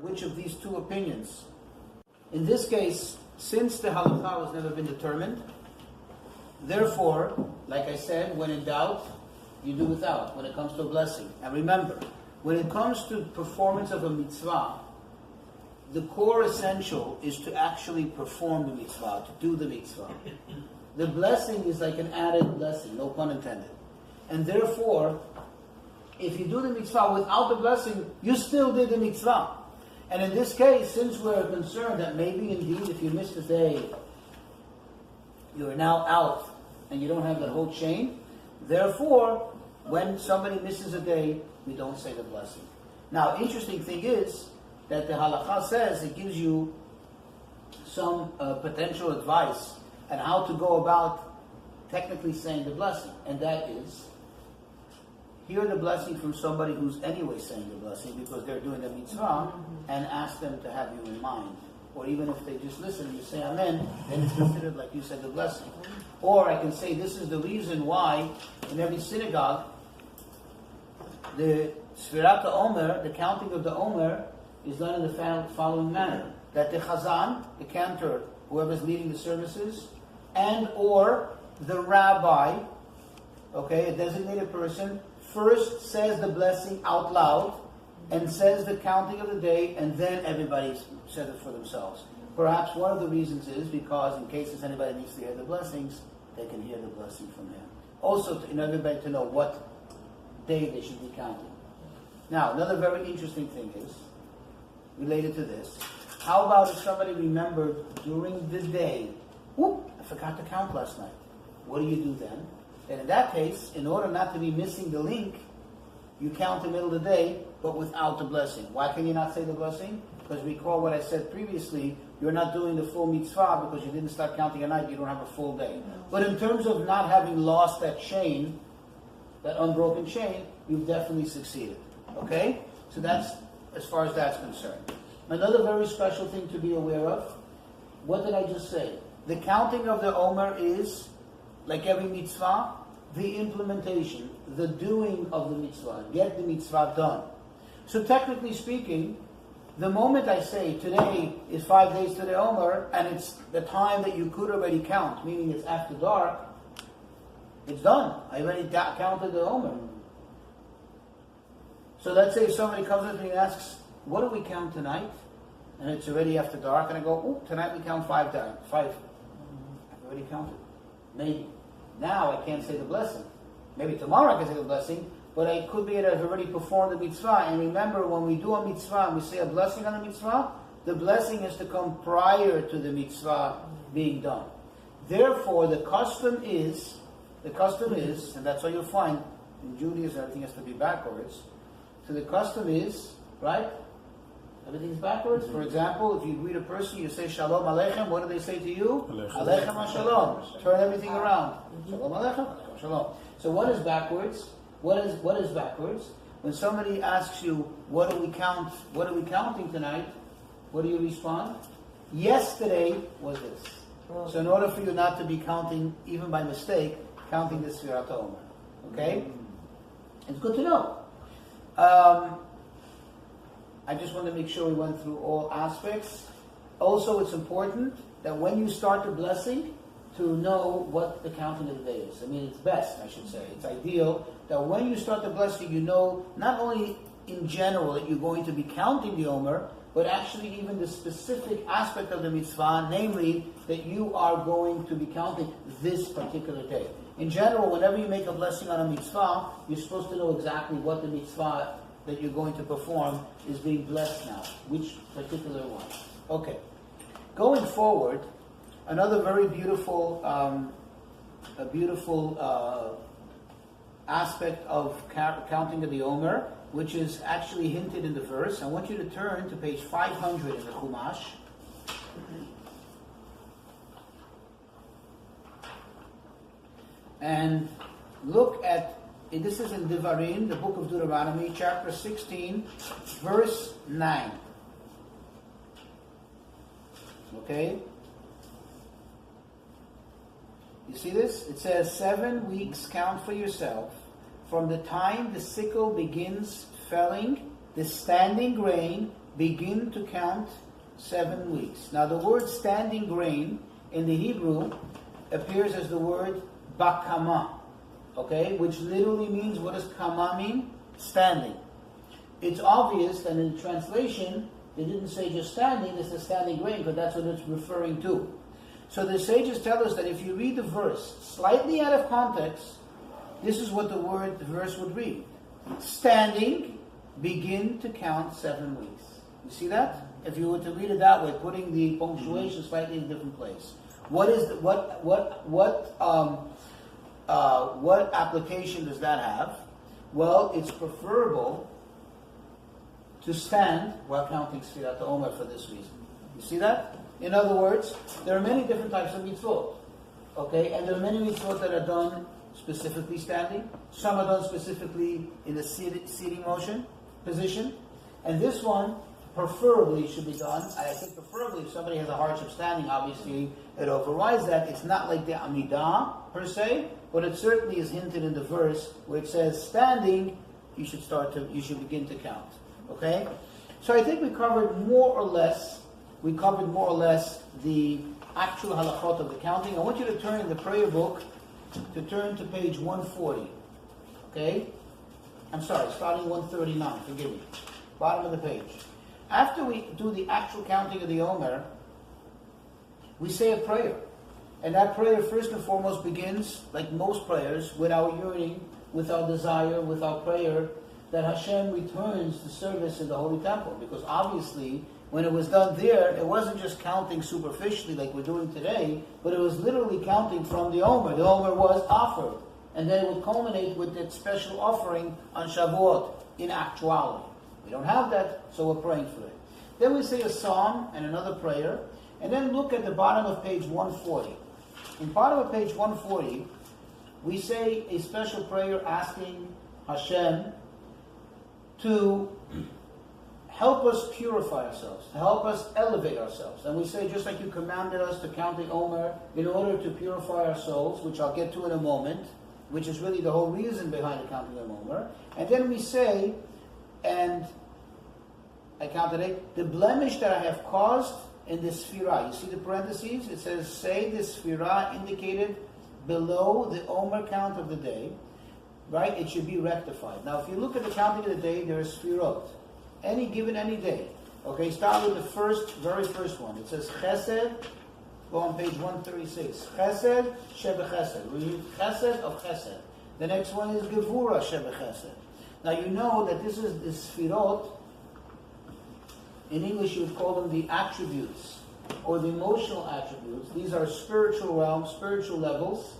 which of these two opinions. In this case, since the halakha has never been determined, therefore, like I said, when in doubt, you do without when it comes to a blessing. And remember, when it comes to performance of a mitzvah, the core essential is to actually perform the mitzvah, to do the mitzvah. The blessing is like an added blessing, no pun intended. And therefore, if you do the mitzvah without the blessing, you still did the mitzvah. And in this case, since we're concerned that maybe indeed if you miss a day, you're now out and you don't have the whole chain, therefore, when somebody misses a day, we don't say the blessing. Now, interesting thing is that the halakha says it gives you some potential advice on how to go about technically saying the blessing. And that is, hear the blessing from somebody who's anyway saying the blessing because they're doing the mitzvah, and ask them to have you in mind. Or even if they just listen, you say amen, then it's considered like you said the blessing. Or I can say this is the reason why in every synagogue, the Sfirat Omer, the counting of the Omer, is done in the following manner. That the Chazan, the cantor, whoever's leading the services, and or the rabbi, okay, a designated person, first says the blessing out loud, and says the counting of the day, and then everybody says it for themselves. Perhaps one of the reasons is because in case anybody needs to hear the blessings, they can hear the blessing from him. Also, in everybody to know what day they should be counting. Now, another very interesting thing is, related to this, how about if somebody remembered during the day, whoop, I forgot to count last night. What do you do then? And in that case, in order not to be missing the link, you count the middle of the day, but without the blessing. Why can you not say the blessing? Because recall what I said previously, you're not doing the full mitzvah because you didn't start counting at night, you don't have a full day. But in terms of not having lost that chain, that unbroken chain, you've definitely succeeded. Okay? So that's as far as that's concerned. Another very special thing to be aware of, what did I just say? The counting of the Omer is, like every mitzvah, the implementation, the doing of the mitzvah, get the mitzvah done. So technically speaking, the moment I say today is 5 days to the Omer, and it's the time that you could already count, meaning it's after dark, it's done. I already counted the Omer. So let's say if somebody comes up to me and asks, what do we count tonight? And it's already after dark, and I go, oh, tonight we count 5 times. 5. I've already counted. Maybe. Now I can't say the blessing. Maybe tomorrow I can say the blessing, but I could be that I've already performed the mitzvah. And remember, when we do a mitzvah and we say a blessing on the mitzvah, the blessing has to come prior to the mitzvah being done. Therefore, the custom is, and that's why you'll find in Judaism everything has to be backwards. So the custom is, right? Everything's backwards. For example, if you greet a person, you say Shalom Aleichem. What do they say to you? Aleichem HaShalom. Turn everything around. Shalom Aleichem. Shalom. So what is backwards? What is backwards? When somebody asks you, what do we count? What are we counting tonight? What do you respond? Yesterday was this. So in order for you not to be counting, even by mistake, counting the Sfirat Omer. Okay? It's good to know. I just want to make sure we went through all aspects. Also, it's important that when you start the blessing, to know what the counting of the day is. I mean, it's best, I should say. It's ideal that when you start the blessing, you know not only in general that you're going to be counting the Omer, but actually even the specific aspect of the mitzvah, namely that you are going to be counting this particular day. In general, whenever you make a blessing on a mitzvah, you're supposed to know exactly what the mitzvah that you're going to perform is being blessed now, which particular one. Okay. Going forward, another very beautiful, aspect of counting of the Omer, which is actually hinted in the verse. I want you to turn to page 500 in the Chumash. And look at, this is in Devarim, the book of Deuteronomy, chapter 16, verse 9. Okay? You see this? It says, 7 weeks count for yourself. From the time the sickle begins felling the standing grain, begin to count 7 weeks. Now the word standing grain in the Hebrew appears as the word bakama, okay, which literally means, what does kama mean? Standing. It's obvious that in the translation, they didn't say just standing, this is standing grain, because that's what it's referring to. So the sages tell us that if you read the verse slightly out of context, this is what the verse would read. Standing, begin to count 7 weeks. You see that? If you were to read it that way, putting the punctuation slightly in a different place. What application does that have? Well, it's preferable to stand while counting Sfirat Omer for this reason. You see that? In other words, there are many different types of mitzvot. Okay? And there are many mitzvot that are done specifically standing. Some are done specifically in a seating position. And this one, preferably, should be done. I think preferably, if somebody has a hardship standing, obviously, it overrides that. It's not like the Amidah, per se, but it certainly is hinted in the verse where it says, standing, you should begin to count. Okay? So I think we covered more or less the actual halachot of the counting. I want you to turn in the prayer book to page 140. Okay? I'm sorry, starting 139, forgive me. Bottom of the page. After we do the actual counting of the Omer, we say a prayer. And that prayer, first and foremost, begins, like most prayers, with our yearning, with our desire, with our prayer, that Hashem returns the service in the Holy Temple. Because obviously, when it was done there, it wasn't just counting superficially like we're doing today, but it was literally counting from the Omer. The Omer was offered. And then it would culminate with that special offering on Shavuot in actuality. We don't have that, so we're praying for it. Then we say a psalm and another prayer, and then look at the bottom of page 140. In bottom of page 140, we say a special prayer asking Hashem to help us purify ourselves, to help us elevate ourselves. And we say, just like you commanded us to count the Omer in order to purify our souls, which I'll get to in a moment, which is really the whole reason behind the counting of Omer. And then we say, and I counted 8, the blemish that I have caused in the Sphira. You see the parentheses? It says, say the Sphira indicated below the Omer count of the day, right? It should be rectified. Now, if you look at the counting of the day, there are Sphirot. Any day. Okay, start with the very first one. It says Chesed, go on page 136. Chesed, Shebe Chesed. We read Chesed of Chesed. The next one is Gevura, Shebe Chesed. Now you know that this is the Sphirot. In English you would call them the attributes, or the emotional attributes. These are spiritual realms, spiritual levels.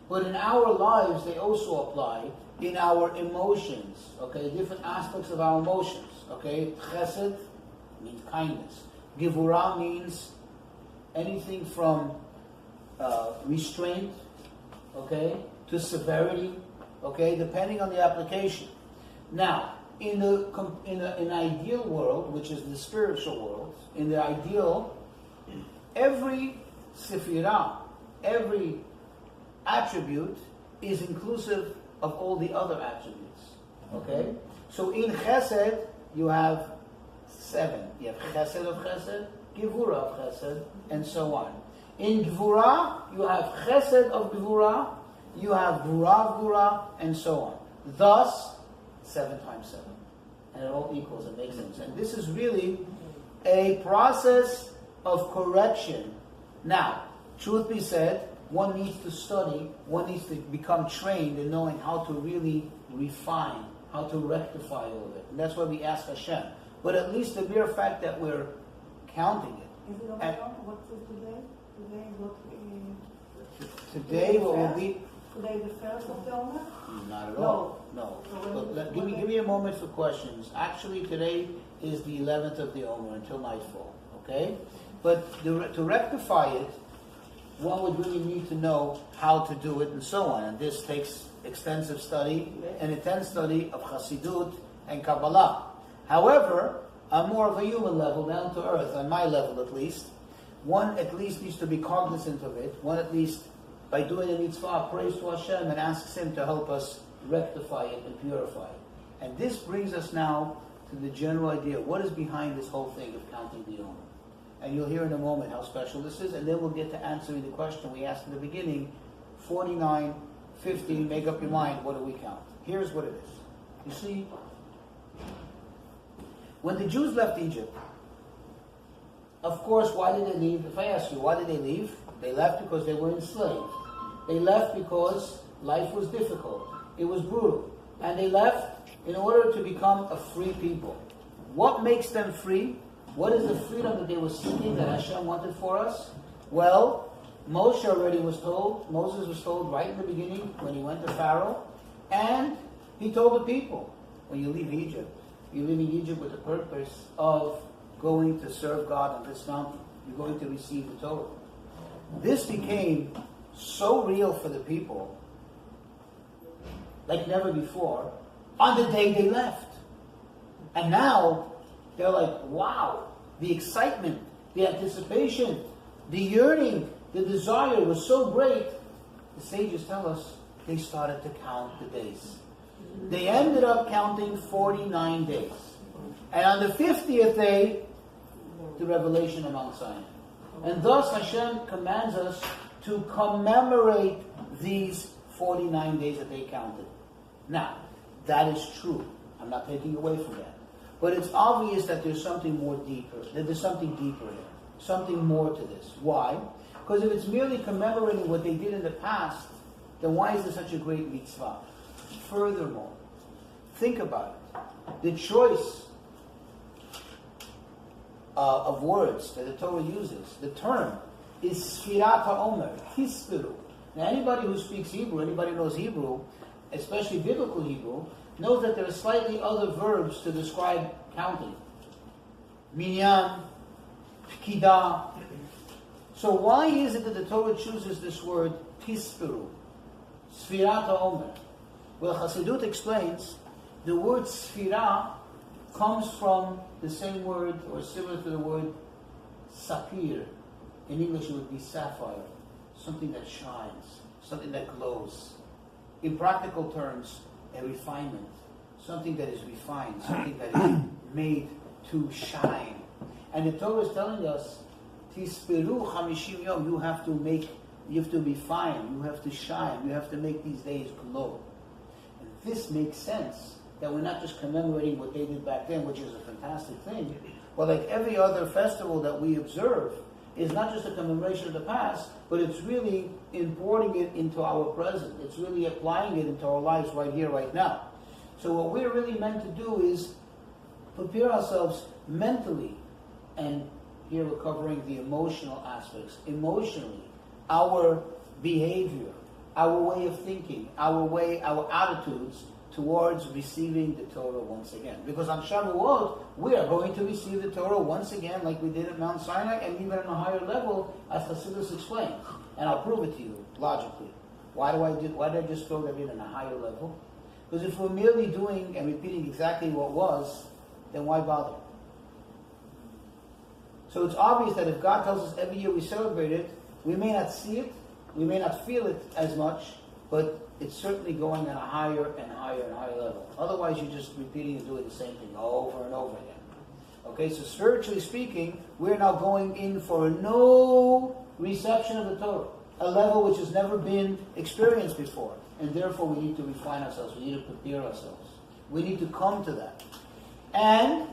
But in our lives, they also apply in our emotions, okay? Different aspects of our emotions, okay? Chesed means kindness. Gevurah means anything from restraint, okay, to severity, okay, depending on the application. Now, in an ideal world, which is the spiritual world, in the ideal, every sephirah, every attribute is inclusive of all the other attributes. Okay? So in Chesed, you have 7. You have Chesed of Chesed, Gevurah of Chesed, and so on. In Gevurah, you have Chesed of Gevurah, you have Gvurah of Gvurah, and so on. Thus, 7 times 7. And it all equals, it makes sense. And this is really a process of correction. Now, truth be said, one needs to study, one needs to become trained in knowing how to really refine, how to rectify all of it. And that's why we ask Hashem. But at least the mere fact that we're counting it. Is it on what is today? Today is what today what will be? Today the first of the Omer? Not at all. No. But give me a moment for questions. Actually, today is the 11th of the Omer until nightfall. Okay? But to rectify it, one would really need to know how to do it and so on. And this takes extensive study and intense study of Chassidut and Kabbalah. However, on more of a human level, down to earth, on my level at least, one at least needs to be cognizant of it. One at least, by doing a mitzvah, prays to Hashem and asks Him to help us rectify it and purify it. And this brings us now to the general idea. What is behind this whole thing of counting the Omer? And you'll hear in a moment how special this is, and then we'll get to answering the question we asked in the beginning. 49, 50, make up your mind, what do we count? Here's what it is. You see, when the Jews left Egypt, of course, why did they leave? If I ask you, why did they leave? They left because they were enslaved. They left because life was difficult. It was brutal. And they left in order to become a free people. What makes them free? What is the freedom that they were seeking that Hashem wanted for us? Well, Moses was told right in the beginning when he went to Pharaoh, and he told the people, when you leave Egypt, you're leaving Egypt with the purpose of going to serve God on this mountain. You're going to receive the Torah. This became so real for the people, like never before, on the day they left. And now, they're like, wow, the excitement, the anticipation, the yearning, the desire was so great. The sages tell us they started to count the days. They ended up counting 49 days. And on the 50th day, the revelation of Mount Sinai. And thus Hashem commands us to commemorate these 49 days that they counted. Now, that is true. I'm not taking away from that. But it's obvious that there's something more deeper. That there's something deeper here. Something more to this. Why? Because if it's merely commemorating what they did in the past, then why is there such a great mitzvah? Furthermore, think about it. The choice of words that the Torah uses, the term is Sfirat HaOmer, Hispiru. Now anybody who speaks Hebrew, anybody who knows Hebrew, especially biblical Hebrew, knows that there are slightly other verbs to describe counting. Minyan, Pkidah. So why is it that the Torah chooses this word Hispiru, Sfirat HaOmer? Well, Chassidut explains the word Sfirah comes from the same word, or similar to the word sapphire. In English it would be sapphire. Something that shines, something that glows. In practical terms, a refinement. Something that is refined, something that is made to shine. And the Torah is telling us, Tisperu 50 yom, you have to refine, you have to shine, you have to make these days glow. And this makes sense. That we're not just commemorating what they did back then, which is a fantastic thing, but like every other festival that we observe is not just a commemoration of the past, but it's really importing it into our present. It's really applying it into our lives right here, right now. So what we're really meant to do is prepare ourselves mentally, and here we're covering the emotional aspects. Emotionally, our behavior, our way of thinking, our attitudes, towards receiving the Torah once again. Because on Shavuot, we are going to receive the Torah once again like we did at Mount Sinai, and even on a higher level, as Chassidus explains. And I'll prove it to you, logically. Why did I just throw that in on a higher level? Because if we're merely doing and repeating exactly what was, then why bother? So it's obvious that if God tells us every year we celebrate it, we may not see it, we may not feel it as much, but it's certainly going on a higher and higher and higher level. Otherwise, you're just repeating and doing the same thing over and over again. Okay, so spiritually speaking, we're now going in for a new reception of the Torah, a level which has never been experienced before. And therefore, we need to refine ourselves. We need to prepare ourselves. We need to come to that. And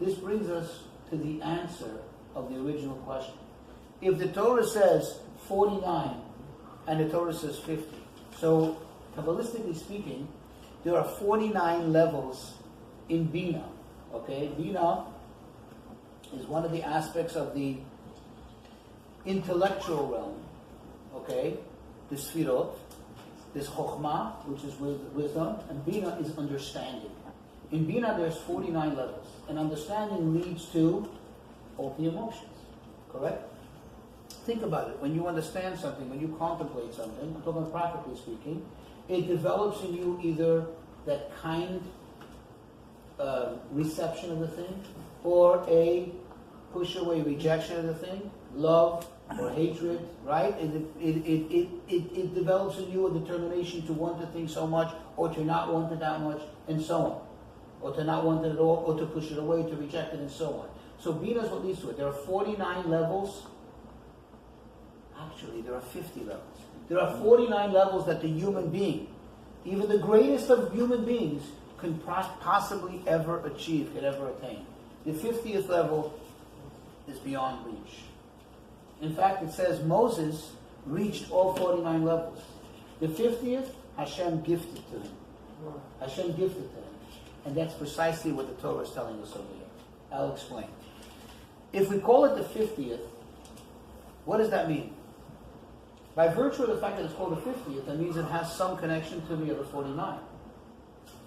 this brings us to the answer of the original question. If the Torah says 49 and the Torah says 50, so Kabbalistically speaking, there are 49 levels in Bina. Okay, Bina is one of the aspects of the intellectual realm. Okay, the Sfirot, there's Chokhmah, which is wisdom, and Bina is understanding. In Bina, there's 49 levels, and understanding leads to all the emotions. Correct? Think about it. When you understand something, when you contemplate something, I'm talking practically speaking, it develops in you either that kind reception of the thing, or a push away rejection of the thing, love or hatred, right? It develops in you a determination to want the thing so much, or to not want it that much, and so on. or to not want it at all, or to push it away, to reject it, and so on. So Bina is what leads to it. There are 49 levels. Actually, there are 50 levels. There are 49 levels that the human being, even the greatest of human beings, can possibly ever achieve, can ever attain. The 50th level is beyond reach. In fact, it says Moses reached all 49 levels. The 50th, Hashem gifted to him. Hashem gifted to him. And that's precisely what the Torah is telling us over here. I'll explain. If we call it the 50th, what does that mean? By virtue of the fact that it's called the 50th, that means it has some connection to the other 49.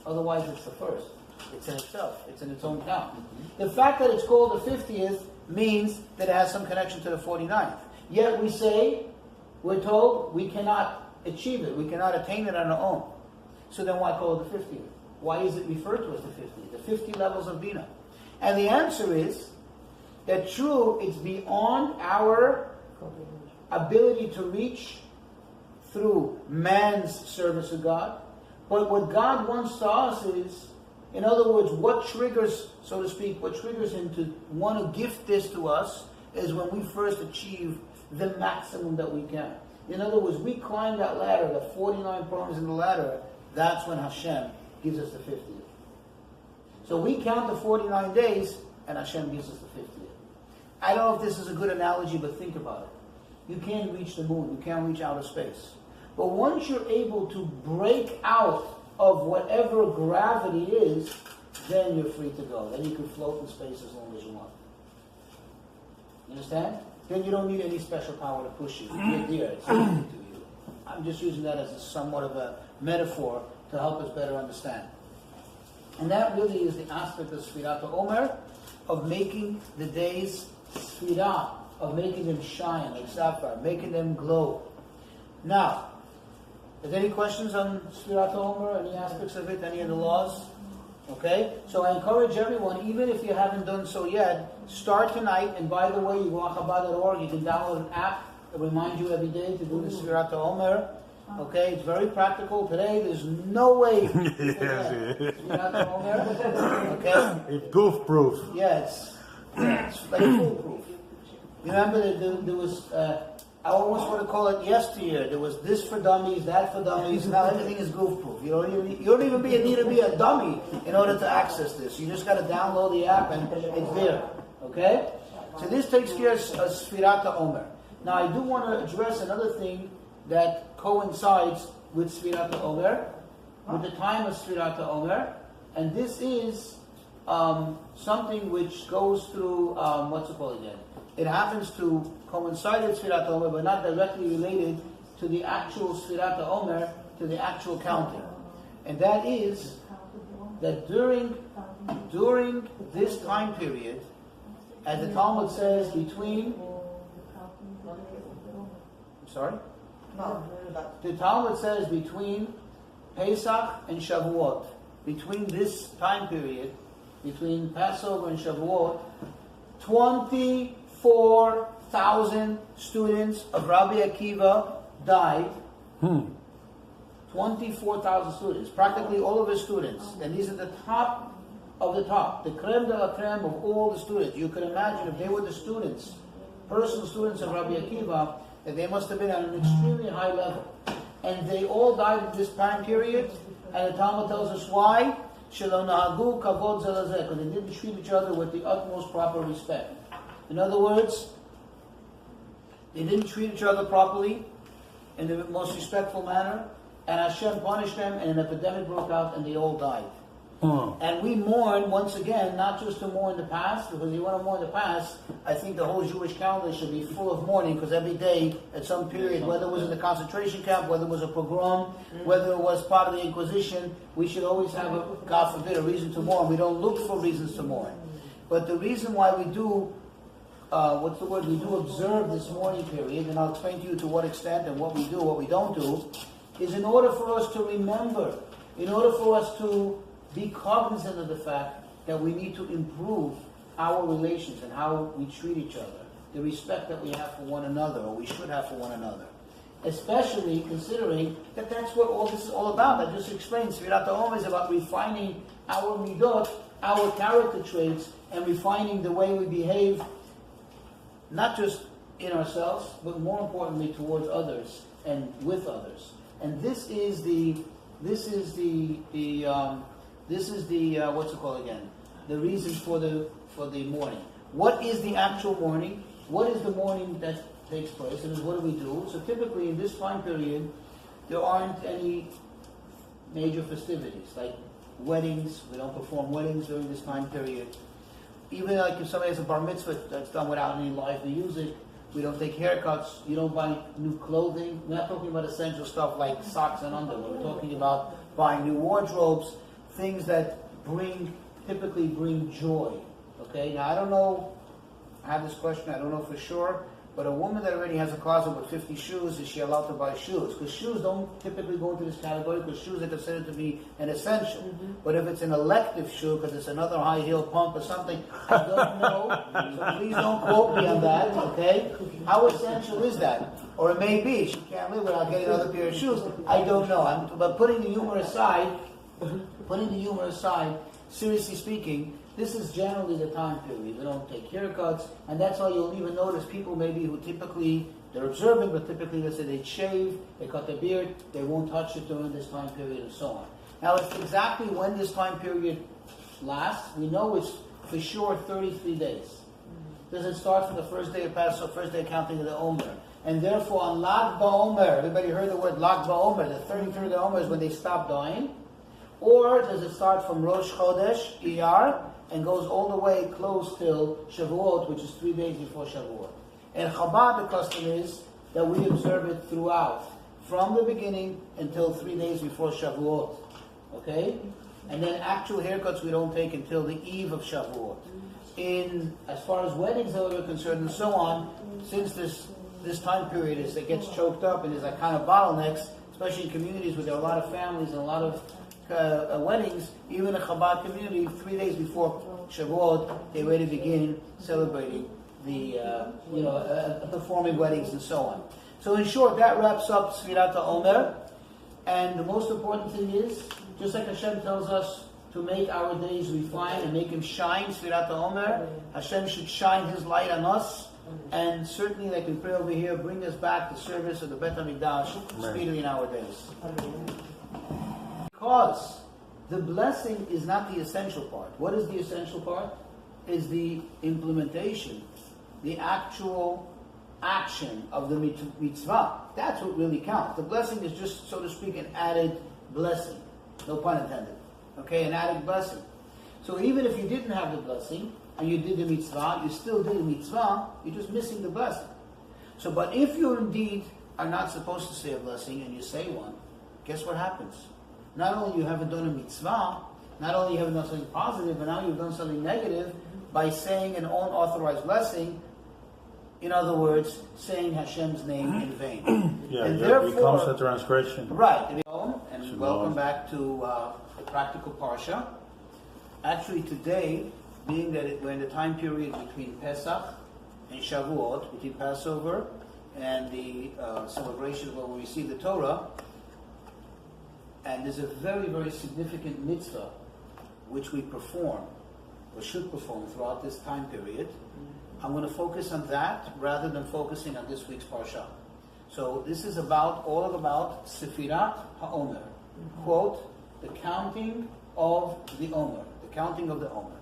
Otherwise, it's the first. It's in itself. It's in its own count. The fact that it's called the 50th means that it has some connection to the 49th. Yet we say, we're told, we cannot achieve it. We cannot attain it on our own. So then why call it the 50th? Why is it referred to as the 50th? The 50 levels of Bina. And the answer is that true, it's beyond our ability to reach through man's service of God. But what God wants to us is, in other words, what triggers, so to speak, what triggers him to want to gift this to us is when we first achieve the maximum that we can. In other words, we climb that ladder, the 49 prongs in the ladder, that's when Hashem gives us the 50th. So we count the 49 days, and Hashem gives us the 50th. I don't know if this is a good analogy, but think about it. You can't reach the moon, you can't reach outer space. But once you're able to break out of whatever gravity is, then you're free to go. Then you can float in space as long as you want. You understand? Then you don't need any special power to push you. You're there. It's easy to you. I'm just using that as somewhat of a metaphor to help us better understand. And that really is the aspect of Sfirat Omer, of making the days Sfirah, of making them shine like sapphire, making them glow. Now, is there any questions on Sfirat Omer, any aspects of it, any of the laws? Okay? So I encourage everyone, even if you haven't done so yet, start tonight. And by the way, you go on Chabad.org, you can download an app that reminds you every day to do the Sfirat Omer. Okay? It's very practical. Today, there's no way to forget Sfirat Omer. Okay? It's goof proof. Yes. It's like foolproof. Remember that there was, I almost want to call it yesteryear. There was this for dummies, that for dummies. Now everything is goof proof. You don't even need to be a dummy in order to access this. You just got to download the app and it's there. Okay? So this takes care of Sfirat Omer. Now I do want to address another thing that coincides with Sfirat Omer, with the time of Sfirat Omer, and this is something which goes through, what's it called again? It happens to coincide with Sfirat Omer, but not directly related to the actual Sfirat Omer, to the actual counting. And that is that during this time period, as the Talmud says, between... I'm sorry? The Talmud says between Pesach and Shavuot, between this time period, between Passover and Shavuot, 24,000 students of Rabbi Akiva died. 24,000 students, practically all of his students. And these are the top of the top, the creme de la creme of all the students. You can imagine if they were the students, personal students of Rabbi Akiva, that they must have been at an extremely high level. And they all died in this time period. And the Talmud tells us why. Because they didn't treat each other with the utmost proper respect. In other words, they didn't treat each other properly in the most respectful manner, and Hashem punished them, and an epidemic broke out, and they all died. And we mourn, once again, not just to mourn the past, because you want to mourn the past, I think the whole Jewish calendar should be full of mourning, because every day, at some period, whether it was in the concentration camp, whether it was a pogrom, whether it was part of the Inquisition, we should always have, God forbid, a reason to mourn. We don't look for reasons to mourn. But the reason why we do, we do observe this mourning period, and I'll explain to you to what extent and what we do, what we don't do, is in order for us to remember, in order for us to be cognizant of the fact that we need to improve our relations and how we treat each other, the respect that we have for one another, or we should have for one another. especially considering that that's what all this is all about. I just explained, Sfirat HaOmer is about refining our midot, our character traits, and refining the way we behave, not just in ourselves, but more importantly towards others and with others. And this is the what's it called again? The reason for the mourning. What is the actual mourning? What is the mourning that takes place? And what do we do? So typically in this time period, there aren't any major festivities like weddings. We don't perform weddings during this time period. Even like if somebody has a bar mitzvah that's done without any live music, we don't take haircuts. You don't buy new clothing. We're not talking about essential stuff like socks and underwear. We're talking about buying new wardrobes, things that typically bring joy. Okay, now I don't know, I have this question, I don't know for sure, but a woman that already has a closet with 50 shoes, is she allowed to buy shoes? Because shoes don't typically go into this category, because shoes are considered to be an essential. Mm-hmm. But if it's an elective shoe, because it's another high heel pump or something, I don't know, so please don't quote me on that, okay? How essential is that? Or it may be, she can't live without getting another pair of shoes. I don't know, but putting the humor aside, seriously speaking, this is generally the time period. We don't take haircuts, and that's why you'll even notice people maybe who typically, they're observant, but typically let's say they shave, they cut their beard, they won't touch it during this time period and so on. Now, it's exactly when this time period lasts. We know it's for sure 33 days. Does it start from the first day of Passover, first day of counting of the Omer? And therefore on Lag BaOmer, everybody heard the word Lag BaOmer, the 33rd of the Omer is when they stop dying? Or does it start from Rosh Chodesh, Iyar, and goes all the way close till Shavuot, which is 3 days before Shavuot? And Chabad, the custom is that we observe it throughout, from the beginning until 3 days before Shavuot. Okay? And then actual haircuts we don't take until the eve of Shavuot. As far as weddings are concerned and so on, since this time period it gets choked up and there's a kind of bottlenecks, especially in communities where there are a lot of families and a lot of weddings, even a Chabad community, 3 days before Shavuot, they already begin celebrating performing weddings and so on. So in short, that wraps up Sfirat HaOmer. And the most important thing is, just like Hashem tells us to make our days refine and make them shine, Sfirat HaOmer, Hashem should shine His light on us, and certainly, like we pray over here, bring us back to service of the Bet HaMikdash speedily in our days. Because the blessing is not the essential part. What is the essential part? Is the implementation, the actual action of the mitzvah. That's what really counts. The blessing is just, so to speak, an added blessing. No pun intended. Okay, an added blessing. So even if you didn't have the blessing, and you did the mitzvah, you still did the mitzvah, you're just missing the blessing. So, but if you indeed are not supposed to say a blessing, and you say one, guess what happens? Not only you haven't done a mitzvah, not only you haven't done something positive, but now you've done something negative by saying an unauthorized blessing. In other words, saying Hashem's name in vain. And therefore becomes a transgression. Right. And welcome back to the practical Parsha. Actually today, being that we're in the time period between Pesach and Shavuot, between Passover and the celebration where we receive the Torah, and there's a very, very significant mitzvah which we perform, or should perform throughout this time period. I'm going to focus on that rather than focusing on this week's Parsha. So this is all about Sefirat HaOmer. Quote, the counting of the Omer. The counting of the Omer.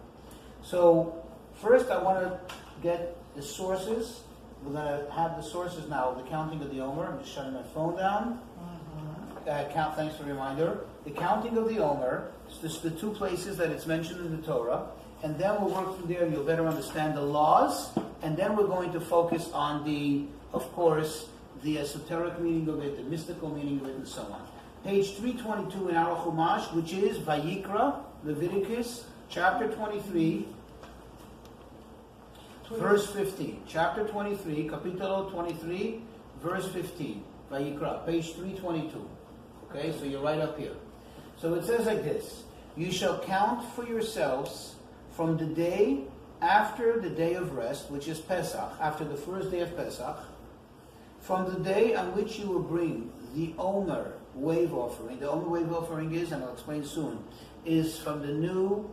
So first I want to get the sources. We're going to have the sources now of the counting of the Omer. I'm just shutting my phone down. Thanks for the reminder. The counting of the Omer, it's the two places that it's mentioned in the Torah, and then we'll work through there and you'll better understand the laws, and then we're going to focus on the esoteric meaning of it, the mystical meaning of it, and so on. Page 322 in our Chumash, which is Vayikra, Leviticus, chapter 23, verse 15. Chapter 23, Capítulo 23, verse 15. Vayikra, page 322. Okay, so you're right up here. So it says like this: you shall count for yourselves from the day after the day of rest, which is Pesach, after the first day of Pesach, From the day on which you will bring the Omer wave offering, the Omer wave offering is, and I'll explain soon, is from the new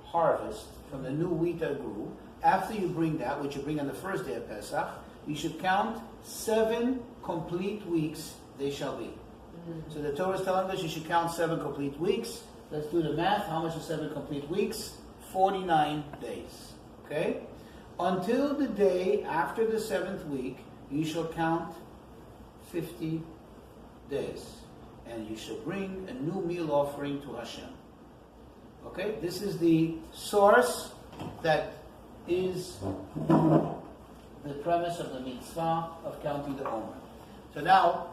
harvest, from the new wheat that grew. After you bring that, which you bring on the first day of Pesach, you should count 7 complete weeks they shall be. So the Torah is telling us you should count 7 complete weeks. Let's do the math. How much is 7 complete weeks? 49 days. Okay? Until the day after the 7th week, you shall count 50 days. And you shall bring a new meal offering to Hashem. Okay? This is the source that is the premise of the mitzvah of counting the Omer. So now,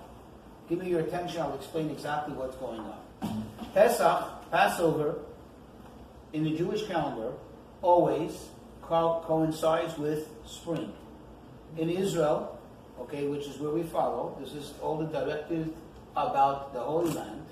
give me your attention, I'll explain exactly what's going on. Pesach, Passover, in the Jewish calendar, always coincides with spring. In Israel, okay, which is where we follow, this is all the directives about the Holy Land,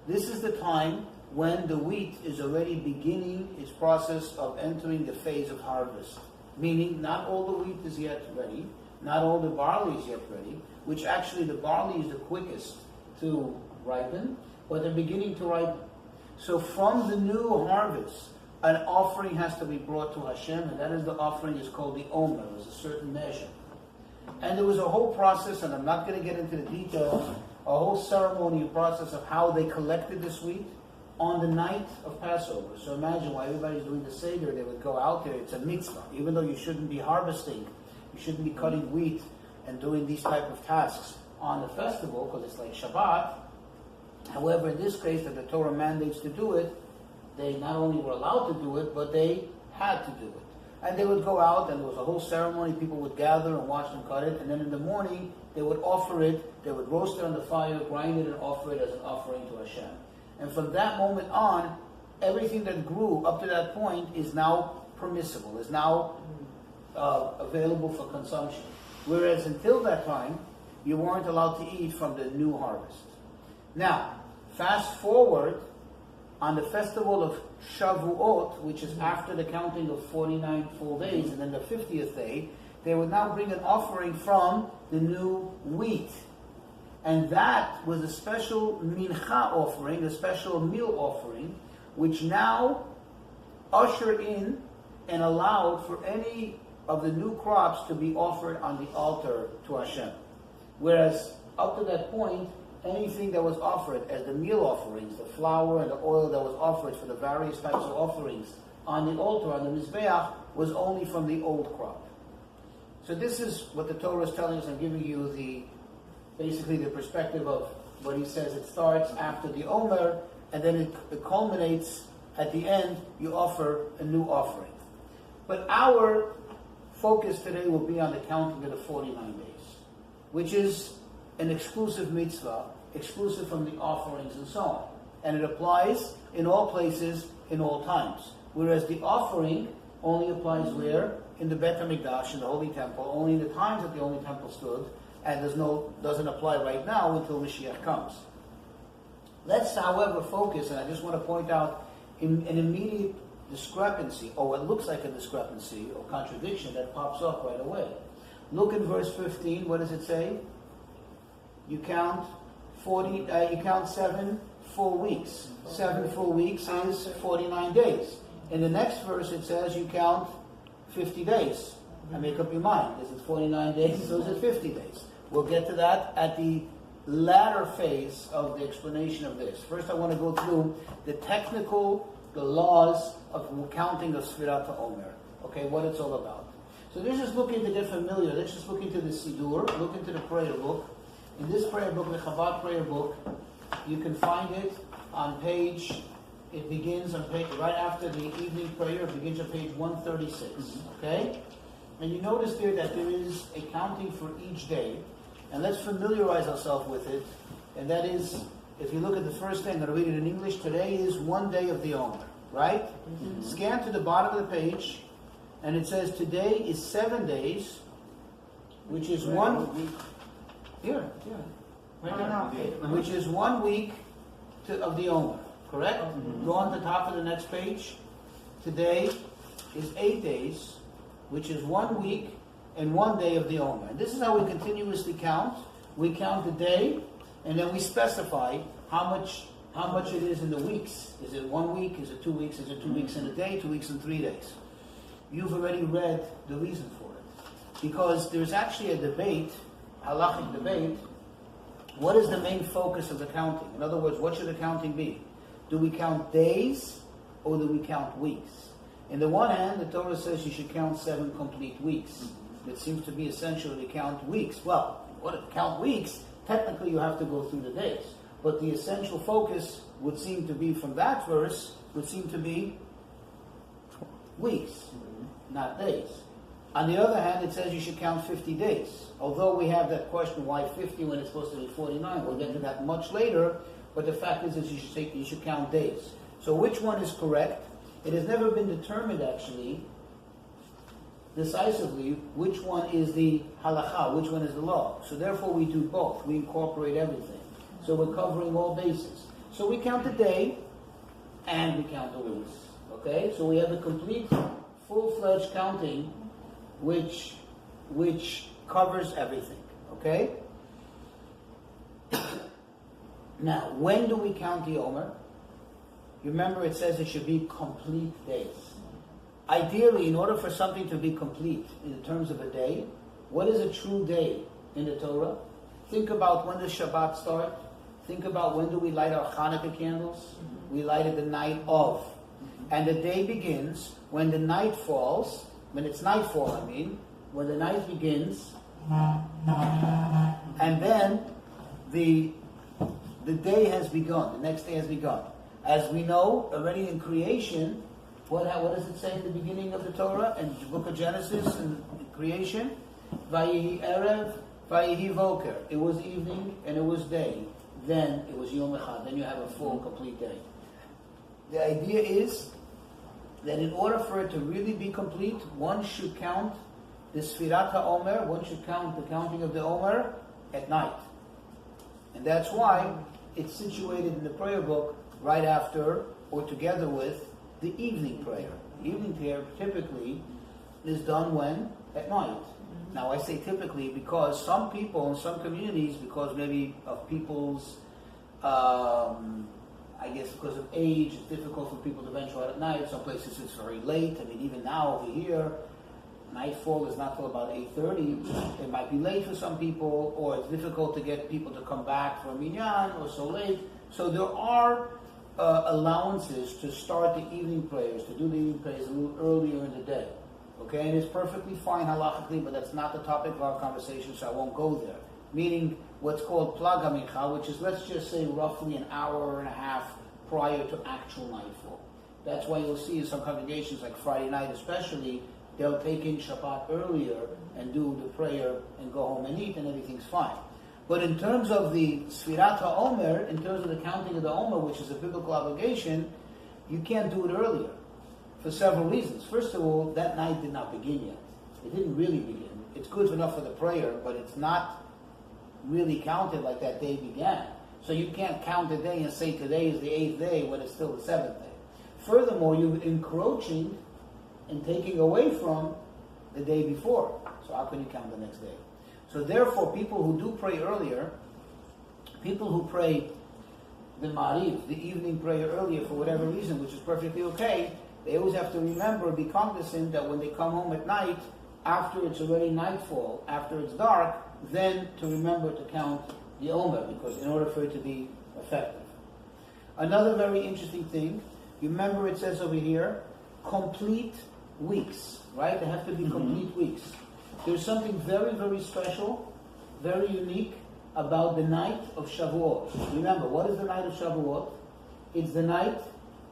this is the time when the wheat is already beginning its process of entering the phase of harvest. Meaning, not all the wheat is yet ready, not all the barley is yet ready, which actually the barley is the quickest to ripen, but they're beginning to ripen. So from the new harvest, an offering has to be brought to Hashem, and that is the offering is called the Omer. There's a certain measure. And there was a whole process, and I'm not going to get into the details, a whole ceremony process of how they collected this wheat on the night of Passover. So imagine while everybody's doing the Seder, they would go out there. It's a mitzvah. Even though you shouldn't be harvesting, you shouldn't be cutting wheat and doing these type of tasks on the festival, because it's like Shabbat. However, in this case, that the Torah mandates to do it, they not only were allowed to do it, but they had to do it. And they would go out, and there was a whole ceremony. People would gather and watch them cut it. And then in the morning, they would offer it. They would roast it on the fire, grind it, and offer it as an offering to Hashem. And from that moment on, everything that grew up to that point is now permissible, is now available for consumption. Whereas until that time, you weren't allowed to eat from the new harvest. Now, fast forward on the festival of Shavuot, which is after the counting of 49 full days, and then the 50th day, they would now bring an offering from the new wheat. And that was a special mincha offering, a special meal offering, which now ushered in and allowed for any of the new crops to be offered on the altar to Hashem. Whereas up to that point, anything that was offered as the meal offerings, the flour and the oil that was offered for the various types of offerings on the altar, on the Mizbeach, was only from the old crop. So this is what the Torah is telling us. I'm giving you basically the perspective of what he says. It starts after the Omer, and then it culminates at the end, you offer a new offering. But our focus today will be on the counting of the 49 days, which is an exclusive mitzvah, exclusive from the offerings and so on. And it applies in all places, in all times. Whereas the offering only applies where? In the Bet HaMikdash, in the Holy Temple, only in the times that the Holy Temple stood, and doesn't apply right now until Mashiach comes. Let's, however, focus, and I just want to point out an immediate discrepancy, or what looks like a discrepancy or contradiction that pops up right away. Look in verse 15. What does it say? You count 7 full weeks. 7 full weeks is 49 days. In the next verse, it says you count 50 days. And make up your mind. Is it 49 days or is it 50 days? We'll get to that at the latter phase of the explanation of this. First, I want to go through the laws of counting of Sfirat HaOmer. Okay, what it's all about. So let's just look into, get familiar. Let's just look into the Sidur, look into the prayer book. In this prayer book, the Chabad prayer book, you can find it on it begins on page, right after the evening prayer, it begins on page 136. Okay? And you notice there that there is a counting for each day. And let's familiarize ourselves with it. And that is, if you look at the first thing, I'm going to read it in English. Today is one day of the Omer, right? Mm-hmm. Scan to the bottom of the page, and it says today is 7 days, which is one week. Which is 1 week of the Omer, correct? Mm-hmm. Go on the top of the next page. Today is 8 days, which is 1 week and 1 day of the Omer. And this is how we continuously count. We count the day, and then we specify how much it is in the weeks. Is it 1 week? Is it 2 weeks? Is it 2 weeks and a day? 2 weeks and 3 days? You've already read the reason for it. Because there's actually a debate, halachic debate, what is the main focus of the counting? In other words, what should the counting be? Do we count days or do we count weeks? In the one hand, the Torah says you should count 7 complete weeks. It seems to be essential to count weeks. Well, what count weeks? Technically, you have to go through the days. But the essential focus would seem to be from that verse, would seem to be weeks, not days. On the other hand, it says you should count 50 days. Although we have that question, why 50 when it's supposed to be 49? We'll get to that much later. But the fact is that you should count days. So which one is correct? It has never been determined, actually, decisively, which one is the halacha, which one is the law. So therefore we do both. We incorporate everything. So we're covering all bases. So we count the day and we count the weeks. Okay? So we have a complete, full-fledged counting which covers everything. Okay? Now, when do we count the Omer? You remember it says it should be complete days. Ideally, in order for something to be complete in terms of a day, what is a true day in the Torah? Think about when does Shabbat start. Think about when do we light our Hanukkah candles. We light it the night of. And the day begins when the night falls, when it's nightfall, when the night begins, and then the day has begun, the next day has begun. As we know, already in creation, what does it say in the beginning of the Torah, in the book of Genesis, in creation? Vayihi Erev, Vayihi Voker. It was evening and it was day. Then it was Yom Echad. Then you have a full, complete day. The idea is that in order for it to really be complete, one should count the Sfirat HaOmer, one should count the counting of the Omer at night. And that's why it's situated in the prayer book right after or together with the evening prayer. The evening prayer typically is done when? At night. Now I say typically because some people in some communities, because maybe of people's, I guess because of age, it's difficult for people to venture out at night. Some places it's very late. Even now over here, nightfall is not till about 8:30. It might be late for some people, or it's difficult to get people to come back from minyan or so late. So there are allowances to start the evening prayers, to do the evening prayers a little earlier in the day. Okay, and it's perfectly fine halachically, but that's not the topic of our conversation, so I won't go there. Meaning what's called plag hamincha, which is, let's just say, roughly an hour and a half prior to actual nightfall. That's why you'll see in some congregations, like Friday night especially, they'll take in Shabbat earlier and do the prayer and go home and eat, and everything's fine. But in terms of the Sfirat HaOmer, in terms of the counting of the Omer, which is a biblical obligation, you can't do it earlier for several reasons. First of all, that night did not begin yet. It didn't really begin. It's good enough for the prayer, but it's not really counted like that day began. So you can't count the day and say today is the 8th day when it's still the 7th day. Furthermore, you're encroaching and taking away from the day before. So how can you count the next day? So therefore, people who do pray earlier, people who pray the Ma'ariv, the evening prayer earlier for whatever reason, which is perfectly okay, they always have to remember, be cognizant that when they come home at night, after it's already nightfall, after it's dark, then to remember to count the Omer, because in order for it to be effective. Another very interesting thing, you remember it says over here, complete weeks, right? They have to be complete weeks. There's something very, very special, very unique about the night of Shavuot. Remember, what is the night of Shavuot? It's the night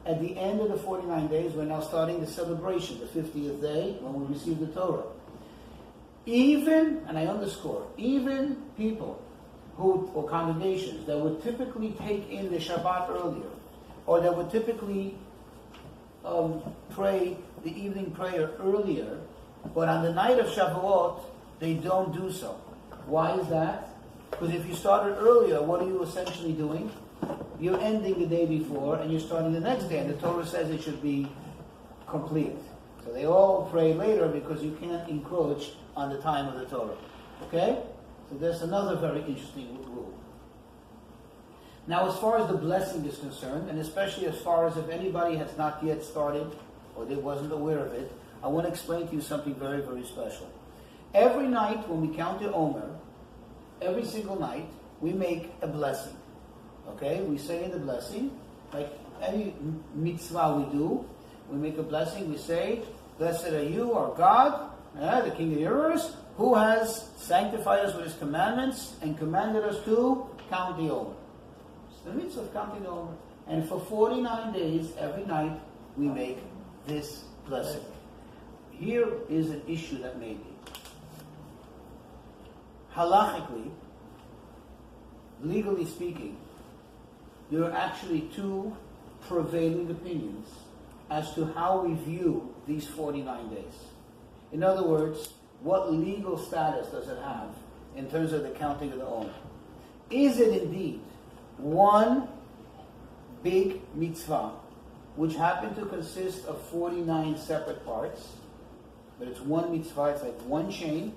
at the end of the 49 days. We're now starting the celebration, the 50th day, when we receive the Torah. Even, and I underscore, even people who, or congregations that would typically take in the Shabbat earlier, or that would typically pray the evening prayer earlier, but on the night of Shavuot, they don't do so. Why is that? Because if you started earlier, what are you essentially doing? You're ending the day before, and you're starting the next day, and the Torah says it should be complete. So they all pray later because you can't encroach on the time of the Torah. Okay? So there's another very interesting rule. Now, as far as the blessing is concerned, and especially as far as if anybody has not yet started, or they wasn't aware of it, I want to explain to you something very, very special. Every night when we count the Omer, every single night, we make a blessing. Okay? We say in the blessing, like any mitzvah we do, we make a blessing, we say, blessed are you, our God, the King of the universe, who has sanctified us with his commandments and commanded us to count the Omer. It's the mitzvah of counting the Omer. And for 49 days, every night, we make this blessing. Here is an issue that may be. Halachically, legally speaking, there are actually two prevailing opinions as to how we view these 49 days. In other words, what legal status does it have in terms of the counting of the Omer? Is it indeed one big mitzvah, which happened to consist of 49 separate parts, but it's one mitzvah, it's like one chain,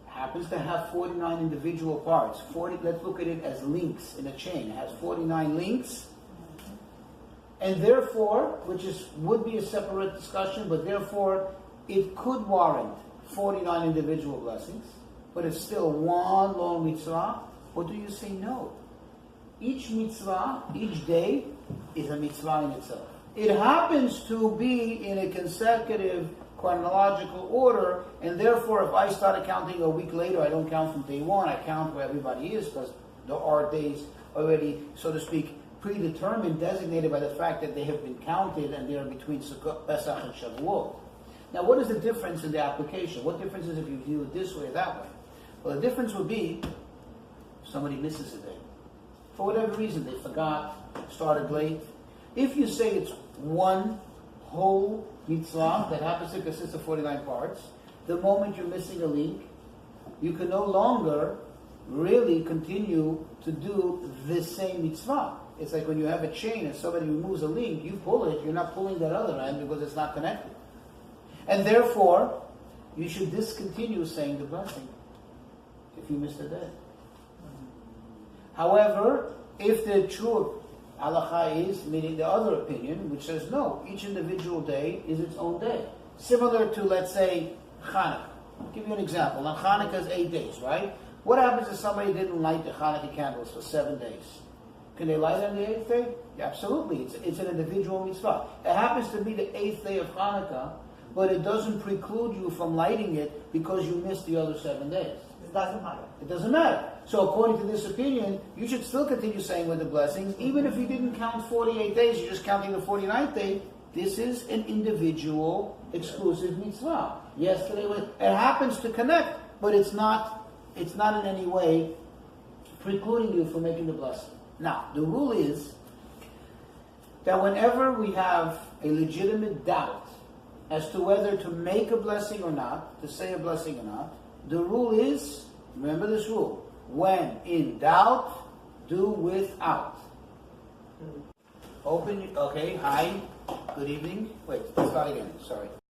happens to have 49 individual parts. Let's look at it as links in a chain. It has 49 links. And therefore, would be a separate discussion, but therefore it could warrant 49 individual blessings, but it's still one long mitzvah. Or do you say no? Each mitzvah, each day, is a mitzvah in itself. It happens to be in a consecutive chronological order, and therefore if I start counting a week later, I don't count from day one, I count where everybody is, because there are days already, so to speak, predetermined, designated by the fact that they have been counted and they are between Sukkot, Pesach, and Shavuot. Now, what is the difference in the application? What difference is if you view it this way or that way? Well, the difference would be somebody misses a day. For whatever reason, they forgot, started late. If you say it's one whole mitzvah that happens to consist of 49 parts, the moment you're missing a link, you can no longer really continue to do the same mitzvah. It's like when you have a chain and somebody removes a link, you pull it, you're not pulling that other end because it's not connected. And therefore, you should discontinue saying the blessing if you missed a day. However, if the true halacha is, meaning the other opinion, which says no, each individual day is its own day. Similar to, let's say, Hanukkah. I'll give you an example. Now, Hanukkah is 8 days, right? What happens if somebody didn't light the Hanukkah candles for 7 days? Can they light on the 8th day? Yeah, absolutely. It's an individual mitzvah. It happens to be the 8th day of Hanukkah, but it doesn't preclude you from lighting it because you missed the other 7 days. It doesn't matter. It doesn't matter. So according to this opinion, you should still continue saying with the blessings, even if you didn't count 48 days, you're just counting the 49th day. This is an individual, exclusive mitzvah. Yesterday, it happens to connect, but it's not in any way precluding you from making the blessing. Now, the rule is that whenever we have a legitimate doubt as to whether to make a blessing or not, to say a blessing or not, the rule is, remember this rule, when in doubt, do without. Okay, hi, good evening. Wait, let's start again, sorry.